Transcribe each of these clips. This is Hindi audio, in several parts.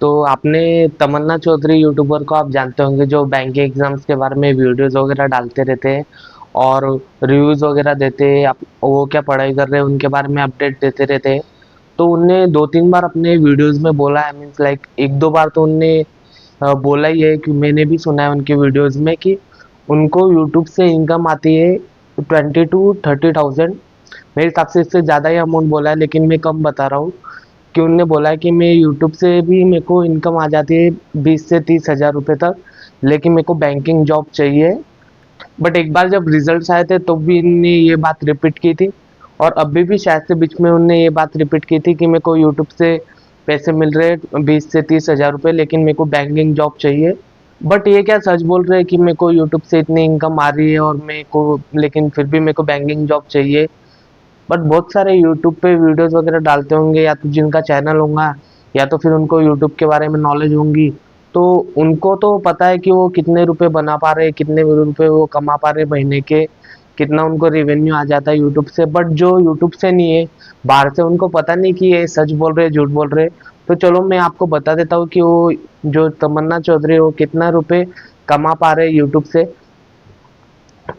तो आपने तमन्ना चौधरी यूट्यूबर को आप जानते होंगे, जो बैंक एग्जाम्स के बारे में वीडियोस वगैरह डालते रहते हैं और रिव्यूज वगैरह देते हैं। आप वो क्या पढ़ाई कर रहे हैं उनके बारे में अपडेट देते रहते हैं। तो उनने दो तीन बार अपने वीडियोस में बोला है, मीन्स लाइक एक दो बार तो उनने बोला ही है कि मैंने भी सुना है उनके वीडियोस में कि उनको यूट्यूब से इनकम आती है 20 to 30,000। मेरे हिसाब से इससे ज़्यादा ही अमाउंट बोला है, लेकिन मैं कम बता रहा हूँ कि उनने बोला है कि मैं यूट्यूब से भी मेरे को इनकम आ जाती है 20 से 30 हज़ार रुपये तक, लेकिन मेरे को बैंकिंग जॉब चाहिए। बट एक बार जब रिजल्ट्स आए थे तो भी इनने ये बात रिपीट की थी, और अभी भी शायद से बीच में उनने ये बात रिपीट की थी कि मेरे को यूट्यूब से पैसे मिल रहे हैं 20 से 30 हज़ार रुपये, लेकिन मेरे को बैंकिंग जॉब चाहिए। बट ये क्या सच बोल रहे हैं कि मेरे को यूट्यूब से इतनी इनकम आ रही है और मेरे को, लेकिन फिर भी मेरे को बैंकिंग जॉब चाहिए। बट बहुत सारे यूट्यूब पे वीडियोस वगैरह डालते होंगे, या तो जिनका चैनल होगा या तो फिर उनको यूट्यूब के बारे में नॉलेज होंगी, तो उनको तो पता है कि वो कितने रुपए बना पा रहे हैं, कितने रुपए वो कमा पा रहे हैं महीने के, कितना उनको रेवेन्यू आ जाता है यूट्यूब से। बट जो यूट्यूब से नहीं है, बाहर से, उनको पता नहीं कि ये सच बोल रहे हैं झूठ बोल रहे हैं। तो चलो मैं आपको बता देता हूँ कि वो जो तमन्ना चौधरी वो कितना रुपए कमा पा रहे हैं यूट्यूब से।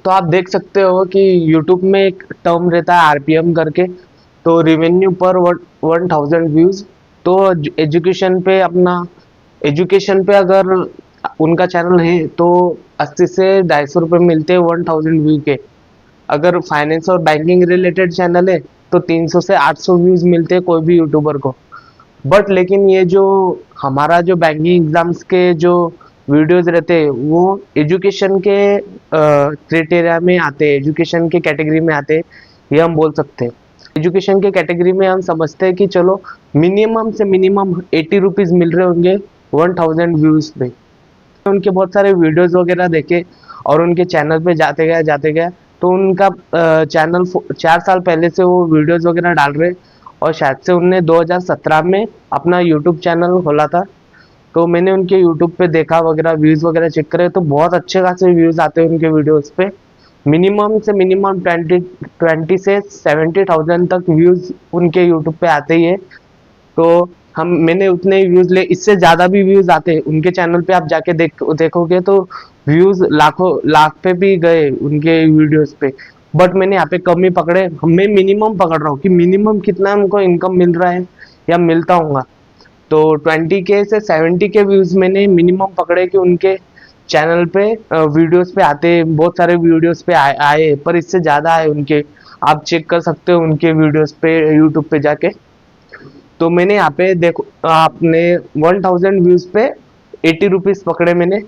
तो आप देख सकते हो कि यूट्यूब में एक टर्म रहता है आरपीएम करके, तो रिवेन्यू पर 1000 व्यूज। तो एजुकेशन पे अपना एजुकेशन पे अगर उनका चैनल है तो 80 से 250 रुपये मिलते हैं 1000 व्यू के। अगर फाइनेंस और बैंकिंग रिलेटेड चैनल है तो 300 से 800 व्यूज मिलते हैं कोई भी यूट्यूबर को। बट लेकिन ये जो हमारा जो बैंकिंग एग्जाम्स के जो वीडियोस रहते हैं वो एजुकेशन के क्राइटेरिया में आते हैं, एजुकेशन के कैटेगरी में आते हैं, ये हम बोल सकते हैं। एजुकेशन के कैटेगरी में हम समझते हैं कि चलो मिनिमम से मिनिमम 80 रुपीज़ मिल रहे होंगे 1000 व्यूज पे। उनके बहुत सारे वीडियोस वगैरह देखे और उनके चैनल पे जाते गए तो उनका चैनल 4 साल पहले से वो वीडियोस वगैरह डाल रहे, और शायद से उनने 2017 में अपना यूट्यूब चैनल खोला था। तो मैंने उनके यूट्यूब पे देखा वगैरह, व्यूज़ वगैरह चेक करे तो बहुत अच्छे खासे व्यूज़ आते हैं उनके वीडियोस पे। मिनिमम से मिनिमम 20 से 70,000 तक व्यूज़ उनके यूट्यूब पे आते ही है। तो मैंने उतने ही व्यूज़ ले, इससे ज़्यादा भी व्यूज़ आते हैं उनके चैनल पे। आप जाके देखोगे तो व्यूज़ लाखों लाख पे भी गए उनके वीडियोस पे। बट मैंने यहाँ पे कम ही पकड़े, मैं मिनिमम पकड़ रहा हूँ कि मिनिमम कितना उनको इनकम मिल रहा है या मिलता होगा। तो 20K से 70K व्यूज़ मैंने मिनिमम पकड़े कि उनके चैनल पे वीडियोस पे आते, बहुत सारे वीडियोस पे आए, पर इससे ज़्यादा आए उनके। आप चेक कर सकते हो उनके वीडियोस पे यूट्यूब पे जाके। तो मैंने यहाँ पे देखो, आपने 1000 व्यूज़ पे 80 रुपीज़ पकड़े मैंने,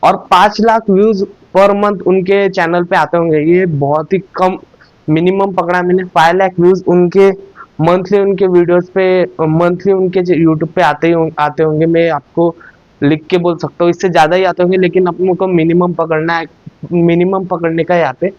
और 5 लाख व्यूज़ पर मंथ उनके चैनल पे आते होंगे, ये बहुत ही कम मिनिमम पकड़ा मैंने। 5 लाख व्यूज़ उनके मंथली, उनके वीडियोस पे मंथली उनके यूट्यूब पे आते होंगे। मैं आपको लिख के बोल सकता हूँ, इससे ज़्यादा ही आते होंगे, लेकिन अपने को मिनिमम पकड़ना है, मिनिमम पकड़ने का है यहाँ पे।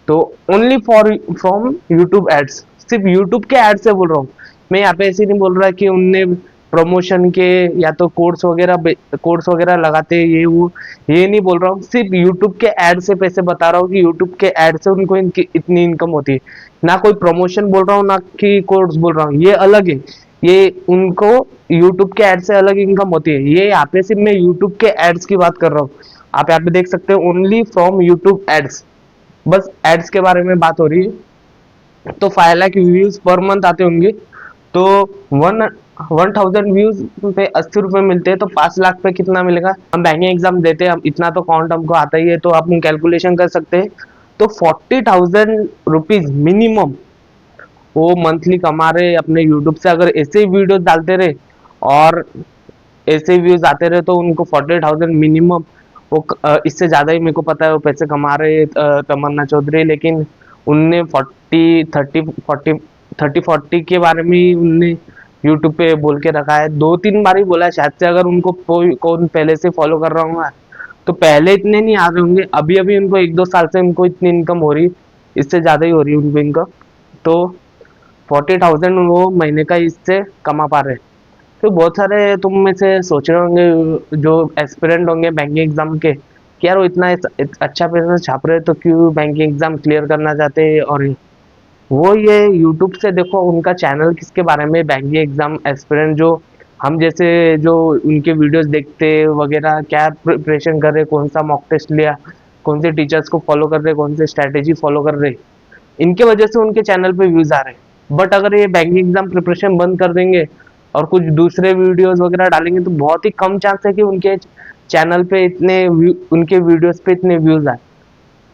तो only for from YouTube ads, सिर्फ यूट्यूब के एड से बोल रहा हूँ मैं। यहाँ पे ऐसे नहीं बोल रहा कि उनने प्रमोशन के या तो कोर्स वगैरह लगाते ये वो, ये नहीं बोल रहा हूँ। सिर्फ यूट्यूब के ऐड से पैसे बता रहा हूँ कि यूट्यूब के ऐड से उनको इनकी इतनी इनकम होती है। ना कोई प्रमोशन बोल रहा हूँ, ना कि कोर्स बोल रहा हूँ, ये अलग है। ये उनको यूट्यूब के ऐड से अलग इनकम होती है। ये यहाँ पे सिर्फ मैं यूट्यूब के एड्स की बात कर रहा हूँ। आप यहाँ पे देख सकते हो ओनली फ्रॉम यूट्यूब एड्स, बस एड्स के बारे में बात हो रही है। तो 5 लाख व्यूज पर मंथ आते होंगे, तो 1000 व्यूज पे 80 रुपये मिलते हैं, तो 5 लाख पे कितना मिलेगा। हम बैंकिंग एग्जाम देते हैं, हम इतना तो काउंट हमको आता ही है, तो आप कैलकुलेशन कर सकते हैं। तो 40,000 रुपीज मिनिमम वो मंथली कमा रहे अपने यूट्यूब से। अगर ऐसे ही वीडियो डालते रहे और ऐसे व्यूज आते रहे तो उनको 40,000 मिनिमम, वो इससे ज़्यादा ही मेरे को पता है वो पैसे कमा रहे तमन्ना चौधरी। लेकिन उनने 40 के बारे में ही उनने यूट्यूब पे बोल के रखा है, 2-3 बार ही बोला है शायद से। अगर उनको कोई कौन पहले से फॉलो कर रहा होगा तो पहले इतने नहीं आ रहे होंगे, अभी अभी उनको 1-2 साल से उनको इतनी इनकम हो रही, इससे ज़्यादा ही हो रही है उनको इनकम। तो 40,000 वो महीने का इससे कमा पा रहे हैं। तो बहुत सारे तुम में से सोच रहे होंगे जो एस्पिरेंट होंगे बैंकिंग एग्जाम के, कि यार वो इतना अच्छा पैसा छाप रहे तो क्यों बैंकिंग एग्जाम क्लियर करना चाहते हैं। और वो ये यूट्यूब से देखो उनका चैनल किसके बारे में, बैंकिंग एग्जाम एस्पिरेंट जो हम जैसे जो उनके वीडियोस देखते वगैरह, क्या प्रिपरेशन कर रहे, कौन सा मॉक टेस्ट लिया, कौन से टीचर्स को फॉलो कर रहे, कौन से स्ट्रैटेजी फॉलो कर रहे, इनके वजह से उनके चैनल पे व्यूज आ रहे हैं। बट अगर ये बैंकिंग एग्जाम प्रिपरेशन बंद कर देंगे और कुछ दूसरे वीडियोस वगैरह डालेंगे तो बहुत ही कम चांस है कि उनके चैनल पे उनके वीडियोस पे इतने व्यूज आए।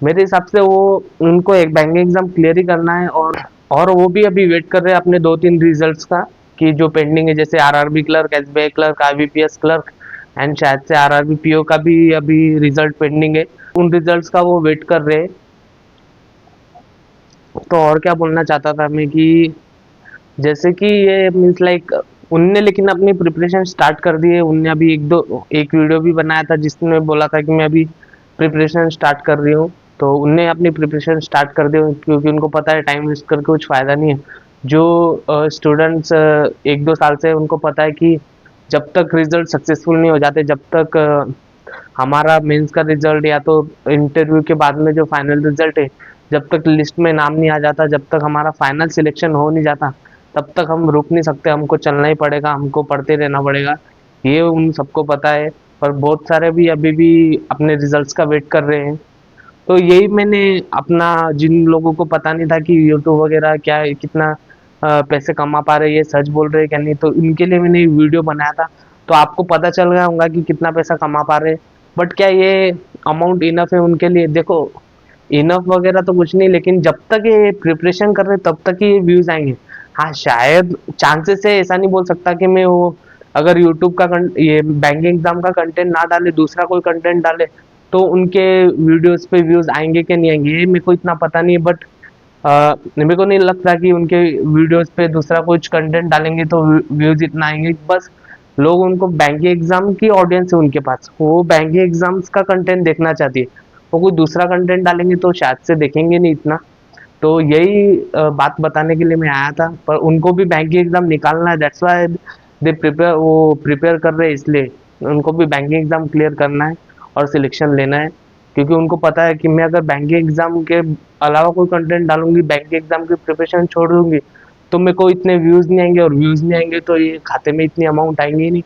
मेरे हिसाब से वो उनको एक बैंकिंग एग्जाम क्लियर ही करना है, और वो भी अभी वेट कर रहे हैं अपने 2-3 रिजल्ट्स का, कि जो पेंडिंग है, जैसे RRB clerk, SBI clerk, IBPS clerk, and शायद से आरआरबी पीओ का भी अभी रिजल्ट पेंडिंग है। उन रिजल्ट्स का वो वेट कर रहे हैं। तो और क्या बोलना चाहता था मैं कि जैसे कि ये मीन्स लाइक उनने लेकिन अपनी प्रिपरेशन स्टार्ट कर दी है। उनने अभी एक वीडियो भी बनाया था जिसमें बोला था कि मैं अभी प्रिपरेशन स्टार्ट कर रही हूँ। तो उनने अपनी प्रिपरेशन स्टार्ट कर दी, क्योंकि उनको पता है टाइम वेस्ट करके कुछ फ़ायदा नहीं है। जो स्टूडेंट्स 1-2 साल से, उनको पता है कि जब तक रिजल्ट सक्सेसफुल नहीं हो जाते, जब तक हमारा मेंस का रिजल्ट या तो इंटरव्यू के बाद में जो फाइनल रिजल्ट है, जब तक लिस्ट में नाम नहीं आ जाता, जब तक हमारा फाइनल सिलेक्शन हो नहीं जाता, तब तक हम रुक नहीं सकते। हमको चलना ही पड़ेगा, हमको पढ़ते रहना पड़ेगा। ये उन सबको पता है। पर बहुत सारे भी अभी भी अपने रिजल्ट्स का वेट कर रहे हैं। तो यही मैंने अपना, जिन लोगों को पता नहीं था कि यूट्यूब वगैरह क्या है, कितना पैसे कमा पा रहे, ये सच बोल रहे हैं क्या नहीं, तो इनके लिए मैंने वीडियो बनाया था। तो आपको पता चल गया होगा कि कितना पैसा कमा पा रहे हैं। बट क्या ये अमाउंट इनफ है उनके लिए? देखो, इनफ वगैरह तो कुछ नहीं, लेकिन जब तक ये प्रिपरेशन कर रहे तब तक ही ये व्यूज आएंगे। हाँ, शायद चांसेस है, ऐसा नहीं बोल सकता कि मैं वो, अगर यूट्यूब का ये बैंकिंग एग्जाम का कंटेंट ना डाले, दूसरा कोई कंटेंट डाले, तो उनके वीडियोस पे व्यूज आएंगे कि नहीं आएंगे, ये मेरे को इतना पता नहीं है। बट मेरे को नहीं लगता कि उनके वीडियोस पे दूसरा कुछ कंटेंट डालेंगे तो व्यूज इतना आएंगे। बस लोग, उनको बैंकिंग एग्जाम की ऑडियंस है उनके पास, वो बैंकिंग एग्जाम्स का कंटेंट देखना चाहती है। वो कोई दूसरा कंटेंट डालेंगे तो शायद से देखेंगे नहीं इतना। तो यही बात बताने के लिए मैं आया था। पर उनको भी बैंकिंग एग्जाम निकालना है, दैट्स व्हाई दे प्रिपेयर, वो प्रिपेयर कर रहे हैं, इसलिए उनको भी बैंकिंग एग्जाम क्लियर करना है और सिलेक्शन लेना है। क्योंकि उनको पता है कि मैं अगर बैंकिंग एग्जाम के अलावा कोई कंटेंट डालूंगी, बैंकिंग एग्जाम की प्रिपरेशन छोड़ दूंगी, तो मेरे को इतने व्यूज नहीं आएंगे, और व्यूज नहीं आएंगे तो ये खाते में इतनी अमाउंट आएंगी नहीं।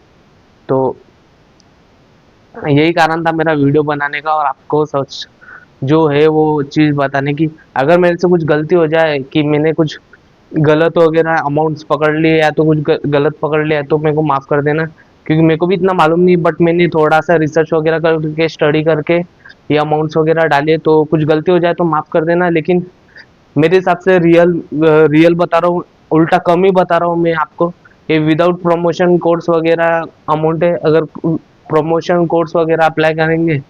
तो यही कारण था मेरा वीडियो बनाने का, और आपको सच जो है वो चीज़ बताने की। अगर मेरे से कुछ गलती हो जाए कि मैंने कुछ गलत वगैरह अमाउंट्स पकड़ लिए, या तो कुछ गलत पकड़ लिया, तो मेरे को माफ़ कर देना। क्योंकि मेरे को भी इतना मालूम नहीं, बट मैंने थोड़ा सा रिसर्च वगैरह करके, स्टडी करके ये अमाउंट्स वगैरह डाले। तो कुछ गलती हो जाए तो माफ़ कर देना। लेकिन मेरे हिसाब से रियल बता रहा हूँ, उल्टा कम ही बता रहा हूँ मैं आपको। ये विदाउट प्रमोशन कोर्स वगैरह अमाउंट है। अगर प्रमोशन कोर्स वगैरह अप्लाई करेंगे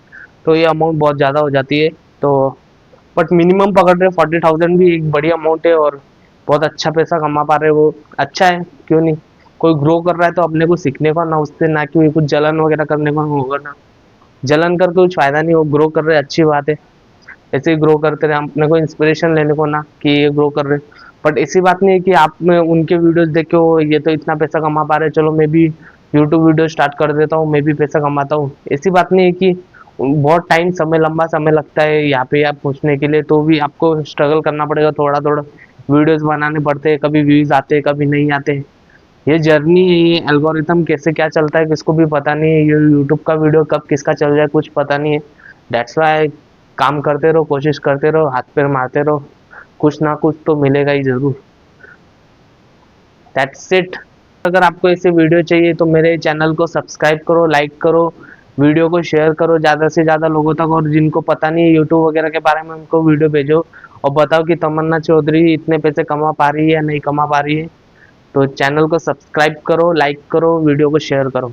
तो ये अमाउंट बहुत ज़्यादा हो जाती है। तो बट मिनिमम पकड़ रहे 40,000 भी एक बड़ी अमाउंट है, और बहुत अच्छा पैसा कमा पा रहे, वो अच्छा है, क्यों नहीं। कोई ग्रो कर रहा है तो अपने को सीखने को ना, उससे ना कि कुछ जलन वगैरह करने को होगा ना। जलन करके कुछ फायदा नहीं, वो ग्रो कर रहे, अच्छी बात है। ऐसे ही ग्रो करते रहे, अपने को इंस्पिरेशन लेने को ना कि ये ग्रो कर रहे। बट ऐसी बात नहीं है कि आप में उनके वीडियोस देख के वो ये तो इतना पैसा कमा पा रहे, चलो मैं भी यूट्यूब वीडियो स्टार्ट कर देता हूँ, मैं भी पैसा कमाता हूँ। ऐसी बात नहीं है कि बहुत टाइम, लंबा समय लगता है यहाँ पे आप पहुँचने के लिए, तो भी आपको स्ट्रगल करना पड़ेगा, थोड़ा थोड़ा वीडियोस बनाने पड़ते हैं, कभी व्यूज आते हैं, कभी नहीं आते। ये जर्नी है, ये एल्गोरिथम कैसे क्या चलता है किसको भी पता नहीं है, ये यूट्यूब का वीडियो कब किसका चल जाए कुछ पता नहीं है। दैट्स वाई काम करते रहो, कोशिश करते रहो, हाथ पैर मारते रहो, कुछ ना कुछ तो मिलेगा ही जरूर। That's it. अगर आपको ऐसे वीडियो चाहिए तो मेरे चैनल को सब्सक्राइब करो, लाइक करो, वीडियो को शेयर करो ज़्यादा से ज़्यादा लोगों तक, और जिनको पता नहीं है यूट्यूब वगैरह के बारे में उनको वीडियो भेजो, और बताओ कि तमन्ना चौधरी इतने पैसे कमा पा रही है या नहीं कमा पा रही है। तो चैनल को सब्सक्राइब करो, लाइक करो, वीडियो को शेयर करो।